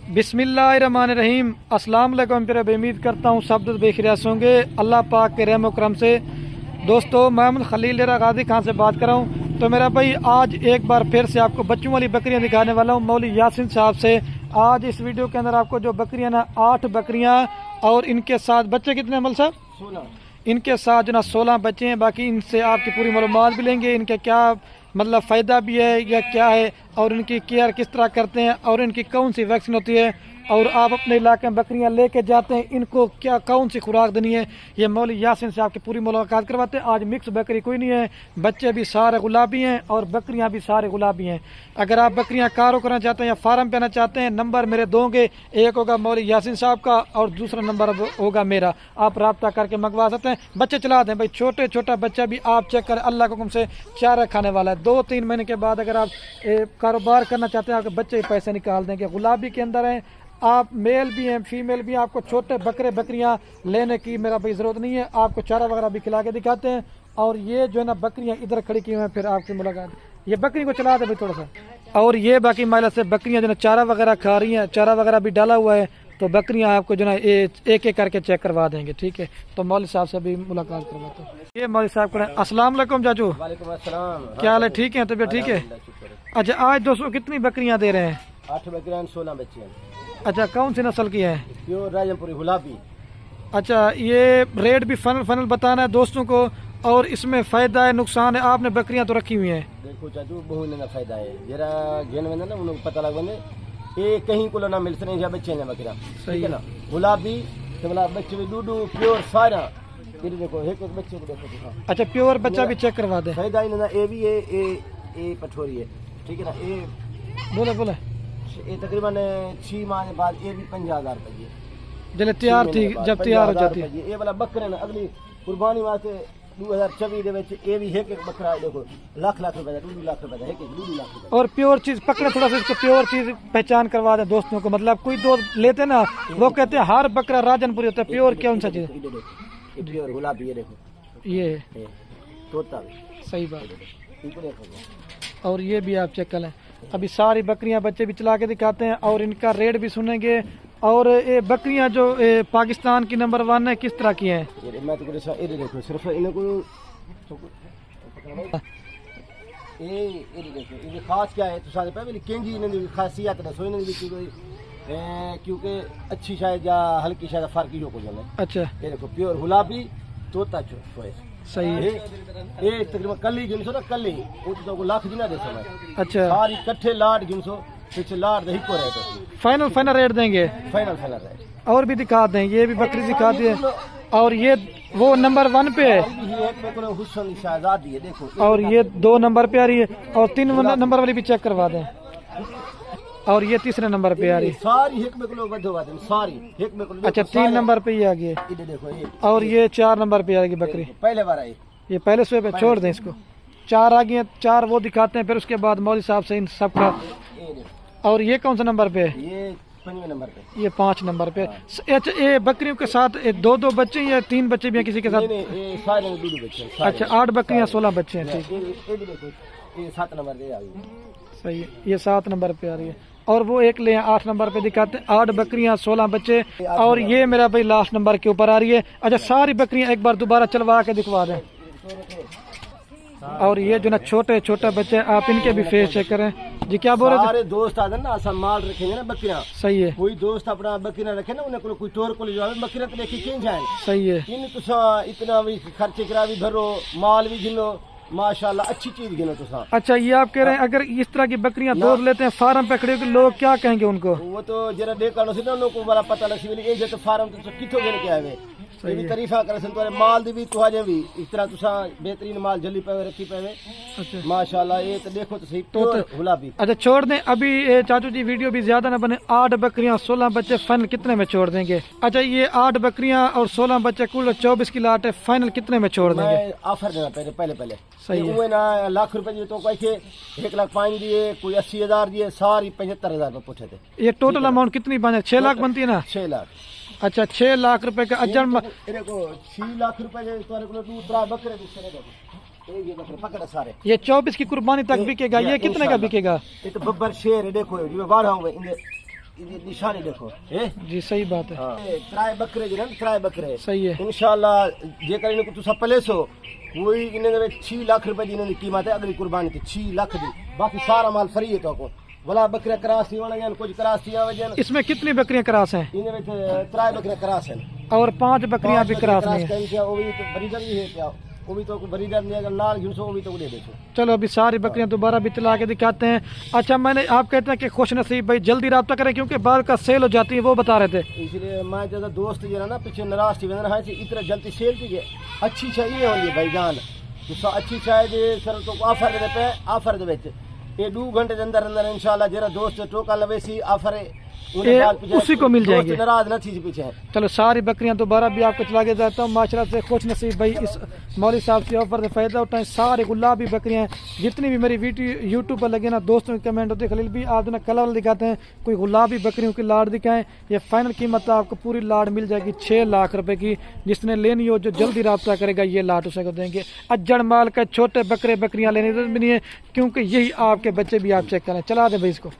बिस्मिल्लाहिर्रहमानिर्रहीम। अस्सलाम वालेकुम। फिर उम्मीद करता हूँ सब दोस्त बेखैरियत होंगे अल्लाह पाक के रहम करम से। दोस्तों, मोहम्मद खलील डेरा गाजी खान से बात कर रहा हूँ। तो मेरा भाई आज एक बार फिर से आपको बच्चों वाली बकरियां दिखाने वाला हूँ मौलवी यासिन साहब से। आज इस वीडियो के अंदर आपको जो बकरियां ना 8 बकरियां और इनके साथ बच्चे कितने अमल साहब 16, इनके साथ जो ना 16 बच्चे हैं। बाकी इनसे आपकी पूरी मालूमात भी लेंगे, इनके क्या मतलब फ़ायदा भी है या क्या है, और इनकी केयर किस तरह करते हैं, और इनकी कौन सी वैक्सीन होती है, और आप अपने इलाके में बकरियां लेके जाते हैं इनको क्या कौन सी खुराक देनी है, ये मौलवी यासिन से आपकी पूरी मुलाकात करवाते हैं। आज मिक्स बकरी कोई नहीं है, बच्चे भी सारे गुलाबी हैं और बकरियां भी सारे गुलाबी हैं। अगर आप बकरियां कारो करना चाहते हैं या फार्म पे आना चाहते हैं, नंबर मेरे दोगे, एक होगा मौलवी यासिन साहब का और दूसरा नंबर होगा मेरा। आप रब्ता करके मंगवा सकते हैं। बच्चे चला दें भाई, छोटे छोटा बच्चा भी आप चेक करें, अल्लाह के हुक्म से चारा खाने वाला है। 2-3 महीने के बाद अगर आप कारोबार करना चाहते हैं, आपके बच्चे पैसे निकाल देंगे। गुलाबी के अंदर हैं, आप मेल भी हैं फीमेल भी। आपको छोटे बकरे बकरियां लेने की मेरा भाई ज़रूरत नहीं है, आपको चारा वगैरह भी खिला के दिखाते हैं। और ये जो है ना बकरियां इधर खड़ी की हुई हैं, फिर आपकी मुलाकात। ये बकरी को चला दे भाई थोड़ा सा। और ये बाकी महिला से बकरियां जो ना चारा वगैरह खा रही हैं, चारा वगैरह भी डाला हुआ है, तो बकरियां आपको जो ना एक एक करके चेक करवा देंगे। ठीक है, तो मौलवी साहब से भी मुलाकात करवाते हैं। ये मौलवी साहब करें। अस्सलाम वालेकुम चाचू। वालेकुम अस्सलाम। क्या हाल है? ठीक है, तबीयत ठीक है? अच्छा, आज दोस्तों कितनी बकरियां दे रहे हैं? 8 बकरियां 16 बच्चे हैं। अच्छा, कौन सी नस्ल की है? प्योर राजमपुरी गुलाबी। अच्छा, ये रेट भी फाइनल बताना है दोस्तों को, और इसमें फायदा है नुकसान है। आपने बकरियां तो रखी हुई हैं। देखो चाचू, बहुत ना फायदा है जरा घेन में ना उनको पता लग बने ये कहीं को ना मिल सके या बच्चे ने बकरियां सही है ना। गुलाबी तो बच्चे भी डूडू प्योर सारा ये देखो एक बच्चे को देखो। अच्छा, प्योर बच्चा भी चेक करवा दे। फायदा ही ना ये भी ये पठोरी है। ठीक है ना। ये बोले बोले ये तकरीबन 6 माह के बाद ये भी 50,000 रुपये जब तैयार थी, जब तैयार हो जाती है। ये वाला बकरे ना अगली कुर्बानी वास्ते 2024 दे विच ये भी एक बकरा देखो लाख रुपए का 2 लाख रुपए का एक 2 लाख रुपए। और प्योर चीज पकड़े, थोड़ा सा इसको प्योर चीज पहचान करवा दे दोस्तों को। मतलब कोई दोस्त लेते ना, वो कहते हैं हर बकरा राजनपुरी होता है, प्योर कौन सा चीज? ये प्योर गुलाबी। ये देखो ये तोता सही बात। और ये भी आप चेक कर लें। अभी सारी बकरियां बच्चे भी चला के दिखाते हैं और इनका रेट भी सुनेंगे। और ये बकरियां जो पाकिस्तान की नंबर 1 है, किस तरह की हैं? मैं तो देखो सिर्फ इनको ये देखो ये खास क्या है तो सारे पहले केंजी इन्हें खासियत है सोने की कोई क्योंकि अच्छी शायद या हल्की शायद फर्क ही हो को जाए। अच्छा, ये देखो प्योर गुलाबी तोता चॉइस सही है। ये तकरीबन कल ही गिनसो ना, कल ही तो लाख दिना दे समय। अच्छा, सारी इकट्ठे लाट गिनसो पीछे लाट दही को रहे तो फाइनल रेट देंगे। फाइनल रेट और भी दिखा दें। ये भी बकरी दिखा दी है। और ये वो नंबर 1 पे है, हुस्न शहजादी है देखो। और ये 2 नंबर पे आ रही है, और 3 नंबर वाली भी चेक करवा दें। और ये 3रे नंबर पे आ रही है सारी सारी। अच्छा, 3 नंबर पे ही आ गई। और ये 4 नंबर पे आएगी बकरी, पहले बार आई। ये पहले सुबह पे छोड़ दें इसको। 4 आ गई, 4 वो दिखाते हैं, फिर उसके बाद मौलवी साहब से इन सब का। और ये कौन सा नंबर पे है? ये 5वें नंबर पे। ये 5 नंबर पे। अच्छा, ये बकरियों के साथ 2-2 बच्चे या 3 बच्चे भी हैं किसी के साथ? ये सारे 2 बच्चे। अच्छा, 8 बकरियां 16 बच्चे हैं। ठीक, ये 7 नंबर पे आ गई। सही है, ये 7 नंबर पे आ रही है। और वो एक ले 8 नंबर पे दिखाते हैं, 8 बकरियां 16 बच्चे। और ये मेरा भाई लास्ट नंबर के ऊपर आ रही है। अच्छा, सारी बकरियां एक बार दोबारा चलवा के दिखवा दें। और ये जो ना छोटे छोटे बच्चे, आप इनके भी फेस चेक करें जी। क्या बोल रहे थे? सारे दोस्त आते ना असा माल रखेंगे ना बकरियां। सही है। कोई दोस्त अपना बकरियां रखे ना, उन्हें कोई टोर को ले जाओ बकरियां तो लेके क्यों जाए। सही है। इन तुसा इतना भी खर्चे करा भी भरो, माल भी गिनो, माशाल्लाह अच्छी चीज गिनो तुसा। अच्छा, ये आप कह रहे हैं अगर इस तरह की बकरियां दोस्त लेते हैं फार्म पे खड़े होकर, लोग क्या कहेंगे उनको? वो तो जरा देखा उनको बड़ा पता लगी ये तो फार्म तो कितों गिन के आए ये भी तारीफा करे तुम्हारे माल दी भी तुहाजे भी इस तरह तुसा बेहतरीन माल जल्दी पे रखी पे। अच्छा, माशाल्लाह। ये तो देखो तो सही प्योर गुलाबी। अच्छा, छोड़ दें अभी चाचू जी, वीडियो भी ज्यादा ना बने। 8 बकरियां 16 बच्चे फाइनल कितने में छोड़ देंगे? अच्छा, ये 8 बकरियां और 16 बच्चे कुल 24 की लाट है, फाइनल कितने में छोड़ देंगे? ऑफर देना पहले सही है। ना लाख रुपए तो कोई 1 लाख 5 दिए, कोई 80,000 दिए, सारी 75,000 रुपए पूछे थे। ये टोटल अमाउंट कितनी बने? 6 लाख बनती है ना? 6 लाख। अच्छा, 6 लाख रुपए का अजर। देखो 6 लाख रुपए बकरे पकड़ सारे। ये 24 की कुर्बानी तक बिकेगा। ये कितने का बिकेगा? ये तो बब्बर शेर है देखो, बाढ़ نشانی دیکھو جی صحیح بات ہے. ترائے بکرے جو ترائے بکرے صحیح ہے انشاءاللہ جے کر انہوں کو تسا پلیسو کوئی انہوں نے 6 لاکھ روپے دی انہوں نے قیمت ہے اگلی قربانی کی 6 لاکھ دی باقی سارا مال فری ہے تو کو بلا بکرے کراس نہیں ہونا کچھ کراس نہیں آوجن. اس میں کتنی بکریاں کراس ہیں؟ انہوں میں ترائے بکرے کراس ہیں اور 5 بکریاں بھی کراس نہیں ہیں. وہ بھی بریڈر بھی ہے کیا وہ بھی تو بریڈر نہیں اگر نال گھنسو وہ بھی تو دے دیسو. چلو ابھی ساری بکریاں دوبارہ بھی چلا کے دکھاتے ہیں. اچھا میں نے آپ کہتے ہیں کہ خوش نصیب بھائی جلدی رابطہ کریں کیونکہ بعد کا سیل ہو جاتی ہے وہ بتا رہے تھے. اس لیے میں جیسا دوست جو ہے نا پیچھے ناراض تھی ورنہ اتنا جلدی سیل تھی کہ اچھی چاہیے ہوگی بھائی جان تو اچھی چاہیے سر تو آفر دے پہ آفر دے یہ 2 گھنٹے کے اندر اندر انشاءاللہ جرا دوست ٹوکا لوے سی آفر اسی کو مل جائے گی. ناراض نہ چیز پیچھے. چلو ساری بکریاں دوبارہ بھی آپ کو چلا کے جاتا ہوں. ماشاءاللہ سے خوش نصیب بھائی اس مولوی صاحب سے آفر سے فائدہ اٹھائیں. سارے گلابی بکریاں ہیں جتنی بھی میری ویڈیو یوٹیوب پر لگے نا دوستوں کے کمنٹ ہوتے خلیل بھی آپ نا کلر دکھاتے ہیں کوئی گلابی بکریوں کی لاٹ دکھائیں. یہ فائنل قیمت آپ کو پوری لاٹ مل جائے گی 6 لاکھ روپے کی. جس نے لینی ہو جو جلدی رابطہ کرے گا یہ لاٹ اسے کو دیں گے. اجڑ مال کا چھوٹے بکرے بکریاں لینے بھی نہیں ہے کیونکہ یہی آپ کے بچے بھی آپ چیک کریں. چلا دیں بھائی اس کو.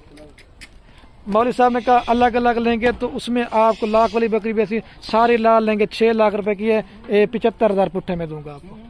مولوی صاحب نے کہا الگ الگ لیں گے تو اس میں آپ کو لاکھ والی بکری بھی ایسی ساری لال لیں گے 6 لاکھ روپے کی ہے. 75,000 پٹھے میں دوں گا آپ کو.